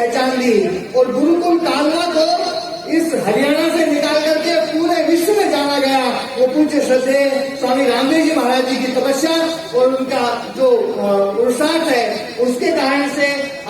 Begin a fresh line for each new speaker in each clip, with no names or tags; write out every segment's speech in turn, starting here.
पहचान दी और गुरुकुल कालवा को इस हरियाणा से निकाल करके पूरे विश्व में जाना गया। वो पूज्य श्रद्धेय स्वामी रामदेव जी महाराज जी की तपस्या और उनका जो पुरुषार्थ है, उसके कारण से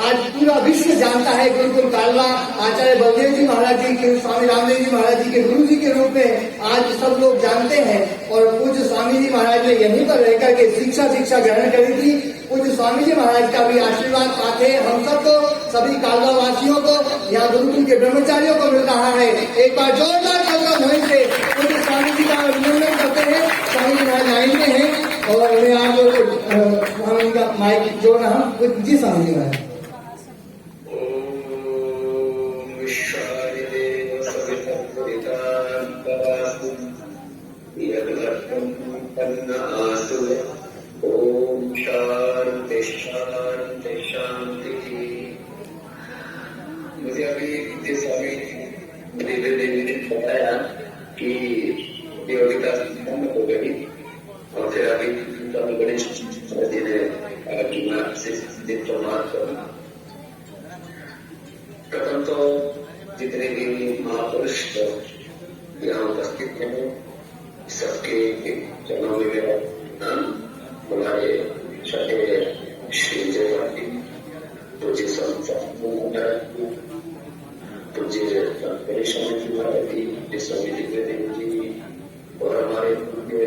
आज पूरा विश्व जानता है गुरुकुल कालवा। आचार्य बलदेव जी महाराज जी के, स्वामी रामदेव जी महाराज जी के गुरु जी के रूप में आज सब लोग जानते हैं। और पूज्य स्वामी जी महाराज ने यहीं पर रहकर के शिक्षा ग्रहण करी थी। पूज्य स्वामी जी महाराज का भी आशीर्वाद पाते हम सबको, सभी कालवा वासियों को, यहाँ गुरुकुल के ब्रह्मचारियों को मिल रहा है। एक बार जोरदार तालियां ध्वनि से पूज्य स्वामी जी का अभिनंदन करते हैं। स्वामी जी महाराज लाइन में हैं और उन्हें आप स्वामी का माइक जोड़ना हम जी स्वामी जी महाराज।
ओम शांति शांति शांति। मुझे अभी स्वामी देवी ने बताया कि योगिता संपन्न हो गई और फिर अभी स्वामी गणेश जी ने कि मैं आपसे संवाद करूँ। प्रथम तो जितने भी महापुरुष यहाँ उपस्थित हैं सबके चरणों में मेरा नाम, हमारे छठे श्री जयवादी पूज्य महाराज, पूज्य स्वामी जी महाराज जी, स्वामी दिग्विजय जी और हमारे पूज्य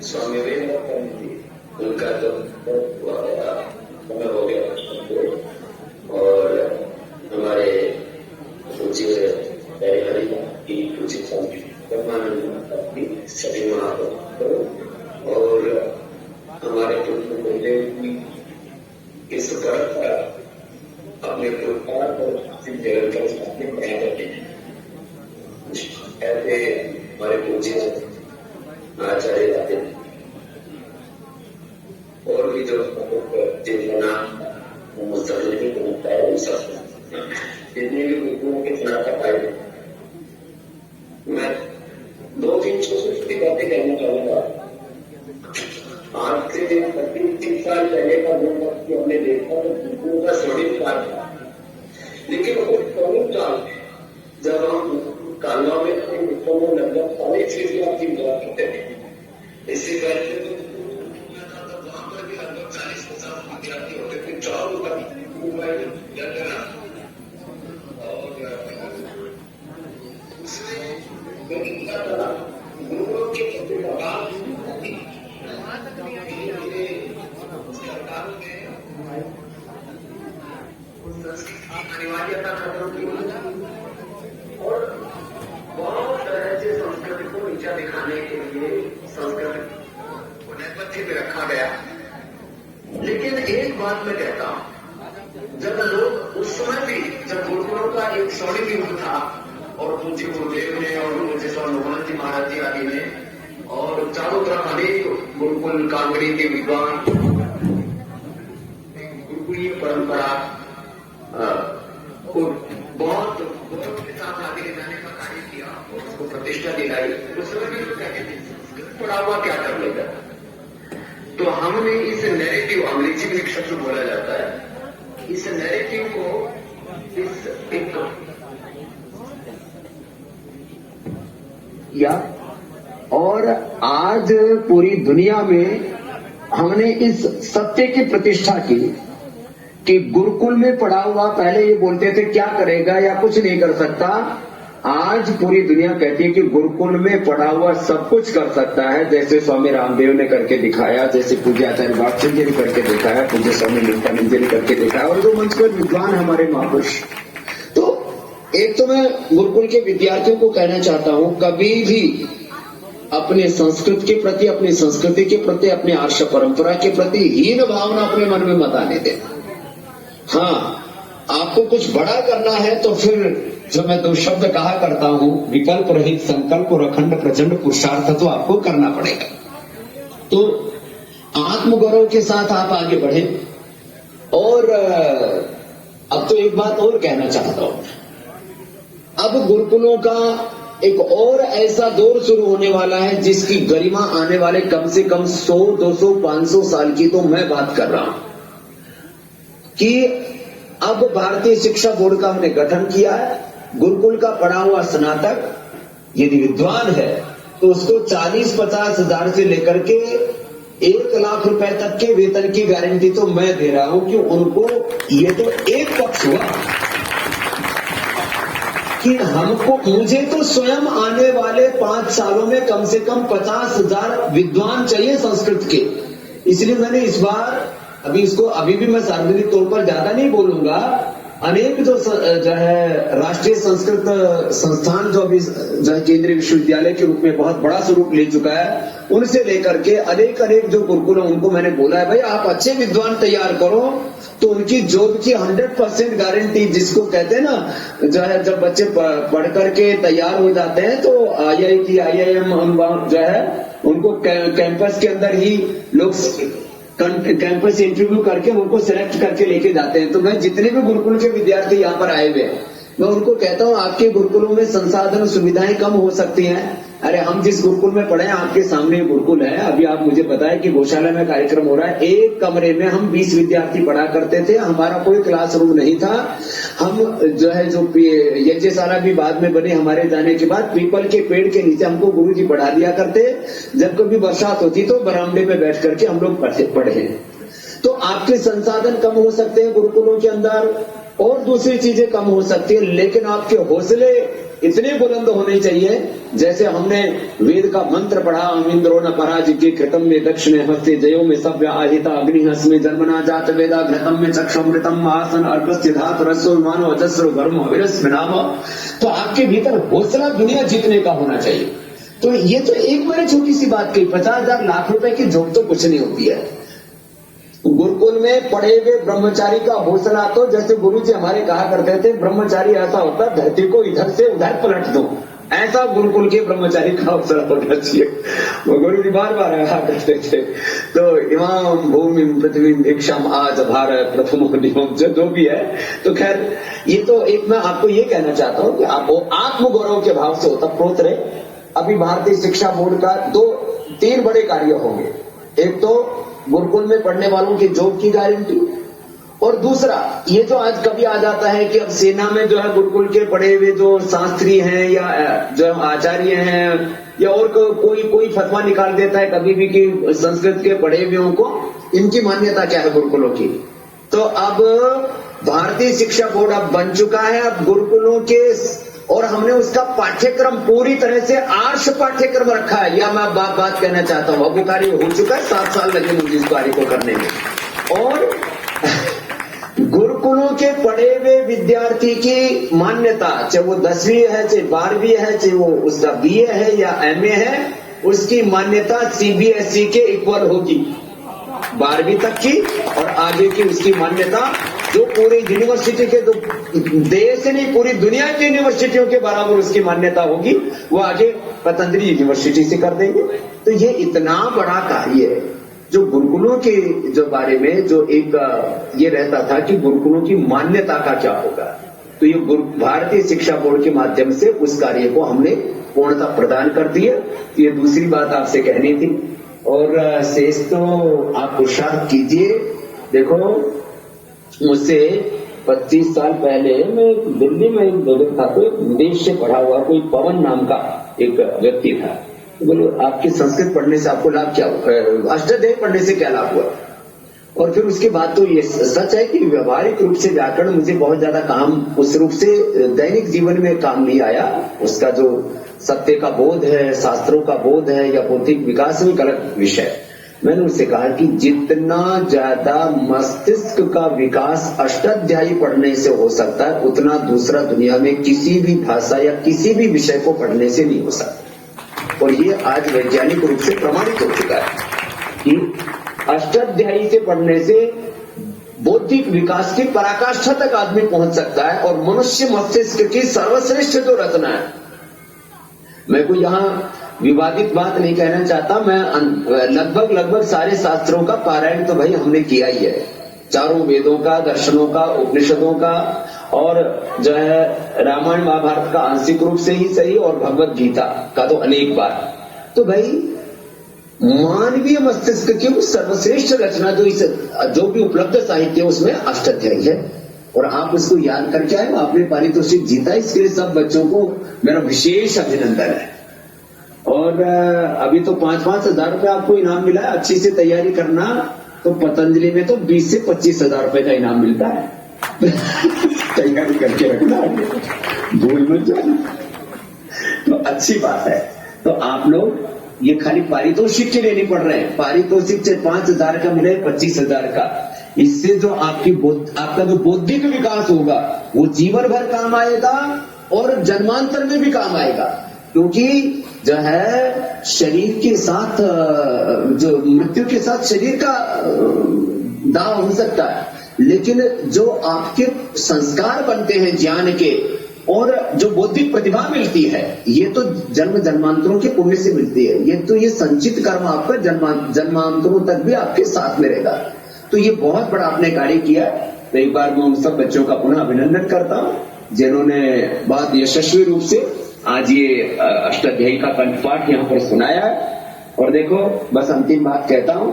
स्वामी वेदांत जी, उनका तो समय हो गया। और हमारे पूज्य हरि की पूज्य स्वामी ब्रह्मानंद की सभी महापुरुष और हमारे इस परंपरा अपने पुरस्कार पर निरंतर स्थापित बना करते हैं। ऐसे हमारे पूज्य आचार्य जाते और भी जो जिनका नाम मुस्तफिल भी बनता है, उन सब जितने भी गुरुओं के स्नातक आए, मैं 2-3 छोटी बातें कहना चाहूंगा। आज से 25-30 साल पहले का जो वक्त हमने देखा तो गुरुकुल का स्वर्णिम काल था, लेकिन वो स्वर्णिम काल जब हम कालवा में थे उसको में लगभग 6.5 लाख की बात करते थे। इससे पहले तो वहां पर भी लगभग 40-50 विद्यार्थी होते थे। 4 और गुरुओं के प्रति अनिवार्यता खत्म की और बहुत तरह से संस्कृति को नीचा दिखाने के लिए संस्कृति को नेपथ्य में रखा गया। लेकिन एक बात मैं कहता हूं, जब लोग उस समय भी जब गुरुकुलों का एक स्वर्णिम युग था और पूज्य गुरुदेव ने और पूज्य स्वामी मोहन जी महाराज जी आदि ने और चारों तरफ अनेक गुरुकुल कांगड़ी के विद्वान गुरुकुलीय परंपरा को बहुत गौरव के साथ आगे ले जाने का कार्य किया और उसको प्रतिष्ठा दिलाई। उस समय भी लोग कहते थे पढ़ा हुआ क्या कर लेगा। तो हमने इस नैरेटिव, अंग्रेजी में एक शब्द बोला जाता है, इस नैरेटिव को इस एक या और आज पूरी दुनिया में हमने इस सत्य की प्रतिष्ठा की कि गुरुकुल में पढ़ा हुआ, पहले ये बोलते थे क्या करेगा या कुछ नहीं कर सकता, आज पूरी दुनिया कहती है कि गुरुकुल में पढ़ा हुआ सब कुछ कर सकता है। जैसे स्वामी रामदेव ने करके दिखाया, जैसे पूज्य आचार्य बागचंद जी ने करके दिखाया, पूज्य स्वामी नित्यानंद जी ने करके दिखाया और जो मंच पर विद्वान हमारे महापुरुष। तो एक तो मैं गुरुकुल के विद्यार्थियों को कहना चाहता हूं, कभी भी अपने संस्कृत के प्रति, अपनी संस्कृति के प्रति, अपने आर्ष परंपरा के प्रति हीन भावना अपने मन में मत आने दें। हाँ, आपको कुछ बड़ा करना है तो फिर जो मैं 2 शब्द कहा करता हूं, विकल्प रहित संकल्प और अखंड प्रचंड पुरुषार्थ तो आपको करना पड़ेगा। तो आत्मगौरव के साथ आप आगे बढ़े। और अब तो एक बात और कहना चाहता हूं, अब गुरुकुलों का एक और ऐसा दौर शुरू होने वाला है जिसकी गरिमा आने वाले कम से कम 100, 200, 500 साल की तो मैं बात कर रहा हूं कि अब भारतीय शिक्षा बोर्ड का हमने गठन किया है। गुरुकुल का पढ़ा हुआ स्नातक यदि विद्वान है तो उसको 40-50 हजार से लेकर के 1 लाख रुपए तक के वेतन की गारंटी तो मैं दे रहा हूं कि उनको, ये तो एक पक्ष हुआ कि मुझे तो स्वयं आने वाले 5 सालों में कम से कम 50 हजार विद्वान चाहिए संस्कृत के। इसलिए मैंने इस बार अभी भी मैं सार्वजनिक तौर पर ज्यादा नहीं बोलूंगा, अनेक जो है राष्ट्रीय संस्कृत संस्थान जो अभी जो है केंद्रीय विश्वविद्यालय के रूप में बहुत बड़ा स्वरूप ले चुका है, उनसे लेकर के अनेक जो गुरुकुल उनको मैंने बोला है भाई आप अच्छे विद्वान तैयार करो तो उनकी जॉब की 100% गारंटी, जिसको कहते हैं ना जो है जब बच्चे पढ़ करके तैयार हो जाते हैं तो IIT IIM जो है उनको कैंपस के अंदर ही लोग कैंपस इंटरव्यू करके उनको सिलेक्ट करके लेके जाते हैं। तो मैं जितने भी गुरुकुल के विद्यार्थी यहाँ पर आए हुए हैं मैं उनको कहता हूँ आपके गुरुकुलों में संसाधन सुविधाएं कम हो सकती हैं। अरे हम जिस गुरुकुल में पढ़े हैं आपके सामने गुरुकुल है, अभी आप मुझे बताएं कि गौशाला में कार्यक्रम हो रहा है, एक कमरे में हम 20 विद्यार्थी पढ़ा करते थे, हमारा कोई क्लासरूम नहीं था। हम जो है जो यज्ञशाला भी बाद में बने हमारे जाने के बाद, पीपल के पेड़ के नीचे हमको गुरुजी पढ़ा दिया करते, जब कभी बरसात होती तो बरामदे में बैठ करके हम लोग पढ़े। तो आपके संसाधन कम हो सकते हैं गुरुकुलों के अंदर और दूसरी चीजें कम हो सकती है, लेकिन आपके हौसले इतने बुलंद होने चाहिए। जैसे हमने वेद का मंत्र पढ़ा, अमिंद्रो न पराजिके कृतम में दक्षिणे हस्ते जयो में सभ्य आहिता अग्निहस में जन्मना जात वेदा घृतम में चक्षमृतम आसन अर्कस्य धात रसो मानो अजस्र गर्म विरस नाम। तो आपके भीतर हौसला दुनिया जीतने का होना चाहिए। तो ये तो एक मैंने छोटी सी बात कही, 50,000 लाख रुपए की जॉब तो कुछ नहीं होती है। गुरुकुल में पढ़े हुए ब्रह्मचारी का हौसला तो जैसे गुरुजी हमारे कहा करते थे, ब्रह्मचारी ऐसा होता है धरती को इधर से उधर पलट दो, ऐसा गुरुकुल के ब्रह्मचारी का हौसला होना चाहिए। वो गुरुजी बार बार कहा करते थे। तो इमाम भूमि पृथ्वी भिक्षम आज भारत प्रथम नियम जो भी है। तो खैर ये तो एक मैं आपको ये कहना चाहता हूँ कि आप आत्मगौरव के भाव से होता प्रोत रहे। अभी भारतीय शिक्षा बोर्ड का 2-3 बड़े कार्य होंगे। एक तो गुरुकुल में पढ़ने वालों की जॉब की गारंटी, और दूसरा ये जो आज कभी आ जाता है कि अब सेना में जो है गुरुकुल के पढ़े हुए जो शास्त्री हैं या जो आचार्य हैं या और कोई फतवा निकाल देता है कभी भी कि संस्कृत के पढ़े हुए को इनकी मान्यता क्या है गुरुकुलों की। तो अब भारतीय शिक्षा बोर्ड अब बन चुका है, अब गुरुकुलों के, और हमने उसका पाठ्यक्रम पूरी तरह से आर्ष पाठ्यक्रम रखा है। या मैं बात कहना चाहता हूं, अब कार्य हो चुका है, 7 साल लगे मुझे इस कार्य को करने में। और गुरुकुलों के पढ़े हुए विद्यार्थी की मान्यता, चाहे वो 10वीं है, चाहे 12वीं है, चाहे वो उसका BA है या MA है, उसकी मान्यता CBSE के इक्वल होगी 12वीं तक की, और आगे की उसकी मान्यता जो पूरी यूनिवर्सिटी के, जो देश नहीं पूरी दुनिया की यूनिवर्सिटियों के बराबर उसकी मान्यता होगी, वो आगे पतंजलि यूनिवर्सिटी से कर देंगे। तो ये इतना बड़ा कार्य है जो गुरुकुलों के जो बारे में जो एक ये रहता था कि गुरुकुलों की मान्यता का क्या होगा। तो ये भारतीय शिक्षा बोर्ड के माध्यम से उस कार्य को हमने पूर्णता प्रदान कर दी है। ये दूसरी बात आपसे कहनी थी। और शेष तो आप पुरुषार्थ कीजिए। देखो मुझसे 25 साल पहले मैं दिल्ली में एक दोस्त था, कोई विदेश से पढ़ा हुआ कोई पवन नाम का एक व्यक्ति था। तो बोलो आपकी संस्कृत पढ़ने से आपको लाभ क्या हुआ, अष्टाध्यायी पढ़ने से क्या लाभ हुआ। और फिर उसके बाद तो ये सच है कि व्यवहारिक रूप से व्याकरण मुझे बहुत ज्यादा काम उस रूप से दैनिक जीवन में काम नहीं आया। उसका जो सत्य का बोध है, शास्त्रों का बोध है या बौद्धिक विकास में अलग विषय। मैंने उससे कहा कि जितना ज्यादा मस्तिष्क का विकास अष्टाध्यायी पढ़ने से हो सकता है, उतना दूसरा दुनिया में किसी भी भाषा या किसी भी विषय को पढ़ने से नहीं हो सकता। और ये आज वैज्ञानिक रूप से प्रमाणित हो चुका है कि अष्टाध्यायी से पढ़ने से बौद्धिक विकास की पराकाष्ठा तक आदमी पहुंच सकता है। और मनुष्य मस्तिष्क की सर्वश्रेष्ठ जो रचना है, मैं कोई यहां विवादित बात नहीं कहना चाहता, मैं लगभग सारे शास्त्रों का पारायण तो भाई हमने किया ही है, चारों वेदों का, दर्शनों का, उपनिषदों का, और जो है रामायण महाभारत का आंशिक रूप से ही सही, और भगवत गीता का तो अनेक बार। तो भाई मानवीय मस्तिष्क की सर्वश्रेष्ठ रचना जो भी उपलब्ध साहित्य उसमें अष्टाध्यायी है। और आप उसको याद करके आए, आपने पारितोषिक जीता, इसके लिए सब बच्चों को मेरा विशेष अभिनंदन है। और अभी तो 5-5 हजार रुपये आपको इनाम मिला है। अच्छी से तैयारी करना, तो पतंजलि में तो 20 से 25 हजार रुपए का इनाम मिलता है। तैयारी करके रखना, भूल मत जाना। तो अच्छी बात है। तो आप लोग ये खाली पारितोषिक के लिए नहीं पढ़ रहे हैं, पारितोषिक से 5,000 का मिले 25,000 का, इससे जो आपका जो बौद्धिक विकास होगा वो जीवन भर काम आएगा और जन्मांतर में भी काम आएगा। क्योंकि जो है शरीर के साथ, जो मृत्यु के साथ शरीर का दाव हो सकता है, लेकिन जो आपके संस्कार बनते हैं ज्ञान के और जो बौद्धिक प्रतिभा मिलती है, ये तो जन्म जन्मांतरों के पुण्य से मिलती है। ये संचित कर्म आपका जन्मांतरों तक भी आपके साथ में रहेगा। तो ये बहुत बड़ा आपने कार्य किया। तो एक बार मैं उन सब बच्चों का पुनः अभिनंदन करता हूं जिन्होंने बहुत यशस्वी रूप से आज ये अष्टाध्यायी का कंठपाठ यहाँ पर सुनाया है। और देखो, बस अंतिम बात कहता हूं,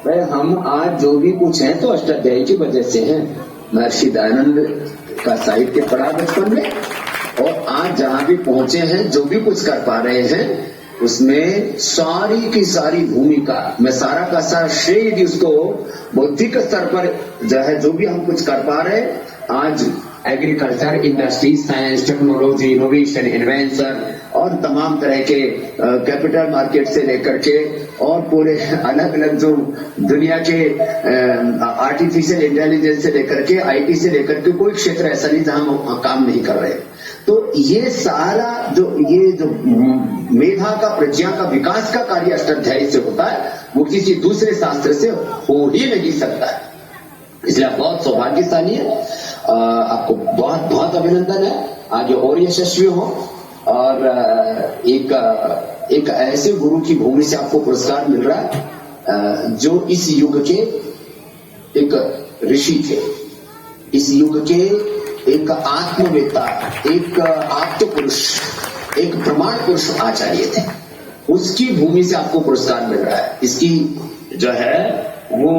भाई हम आज जो भी कुछ हैं तो अष्टाध्यायी की वजह से हैं। महर्षि दयानंद का साहित्य पढ़ा बचपन में, और आज जहां भी पहुंचे हैं, जो भी कुछ कर पा रहे हैं, उसमें सारी की सारी भूमिका, मैं सारा का सारा श्रेय यदि उसको बौद्धिक स्तर पर जो है, जो भी हम कुछ कर पा रहे हैं आज, agriculture, industry, science, technology, innovation, invention और तमाम तरह के कैपिटल मार्केट से लेकर के और पूरे अलग अलग जो दुनिया के आर्टिफिशियल इंटेलिजेंस से लेकर के आईटी से लेकर के कोई क्षेत्र ऐसा नहीं जहां हम काम नहीं कर रहे। तो ये सारा जो मेधा का, प्रज्ञा का विकास का कार्य अष्टाध्यायी से होता है, वो किसी दूसरे शास्त्र से हो ही नहीं सकता है। इसलिए आप बहुत सौभाग्यशाली है। आपको बहुत बहुत अभिनंदन है, आगे और यशस्वी हो। और एक ऐसे गुरु की भूमि से आपको पुरस्कार मिल रहा है जो इस युग के एक ऋषि थे, इस युग के एक आत्मवेता, एक आप्त पुरुष, एक प्रमाण पुरुष आचार्य थे। उसकी भूमि से आपको पुरस्कार मिल रहा है। इसकी जो है वो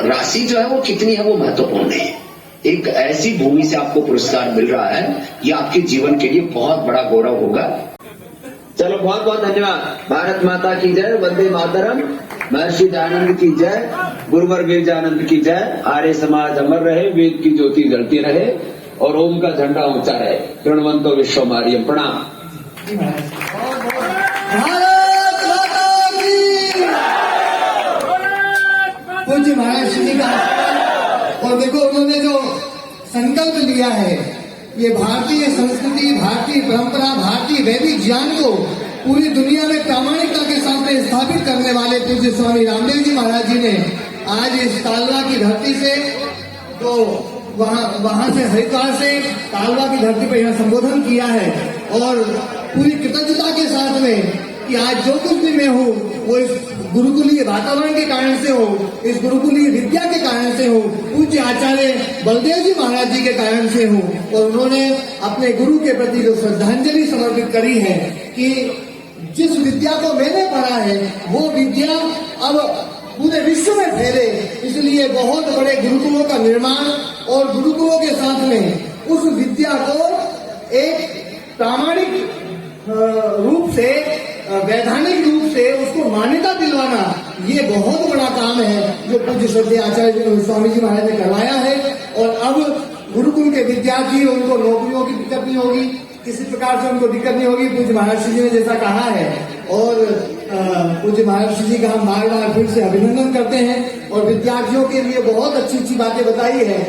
राशि जो है वो कितनी है वो महत्वपूर्ण नहीं है। एक ऐसी भूमि से आपको पुरस्कार मिल रहा है, ये आपके जीवन के लिए बहुत बड़ा गौरव होगा। चलो, बहुत बहुत धन्यवाद। भारत माता की जय, वंदे मातरम। महर्षि दयानंद की जय, गुरुवर वीरजानंद की जय। आर्य समाज अमर रहे, वेद की ज्योति जलती रहे और ओम का झंडा ऊंचा रहे। प्रणवंतो विश्वमार्यम। प्रणाम।
पूज्य महाराज जी का, और देखो उन्होंने जो संकल्प लिया है, ये भारतीय संस्कृति, भारतीय परंपरा, भारतीय वैदिक ज्ञान को पूरी दुनिया में प्रामाणिकता के साथ में स्थापित करने वाले पूज्य स्वामी रामदेव जी महाराज जी ने आज इस तालवा की धरती से, तो वहां से हरिद्वार से तालवा की धरती पर यहाँ संबोधन किया है। और पूरी कृतज्ञता के साथ में कि आज जो कुछ भी मैं हूँ वो इस गुरुकुलीय वातावरण के कारण से हो, इस गुरुकुलीय विद्या के कारण से हो, पूज्य आचार्य बलदेव जी महाराज जी के कारण से हो। और उन्होंने अपने गुरु के प्रति जो श्रद्धांजलि समर्पित करी है कि जिस विद्या को मैंने पढ़ा है वो विद्या अब पूरे विश्व में फैले, इसलिए बहुत बड़े गुरुकुलों का निर्माण और गुरुकुलों के साथ में उस विद्या को एक प्रामाणिक रूप से, वैधानिक रूप से उसको मान्यता दिलवाना, ये बहुत बड़ा काम है जो पूज्य श्रद्धेय आचार्य स्वामी जी महाराज ने करवाया है। और अब गुरुकुल के विद्यार्थी, उनको नौकरियों की दिक्कत नहीं होगी, किसी प्रकार से उनको दिक्कत नहीं होगी, पूज्य महर्षि जी ने जैसा कहा है। और पूज्य महर्षि जी का हम बार बार फिर से अभिनंदन करते हैं और विद्यार्थियों के लिए बहुत अच्छी अच्छी बातें बताई है।